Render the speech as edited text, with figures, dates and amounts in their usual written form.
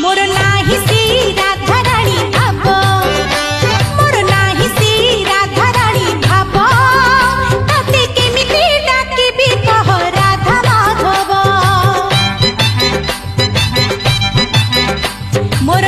मोर नाही सी राधा रानी भाव मोर नाही सी राधा रानी भाव ताते केमिति डाकिबी कह राधा माधव मोर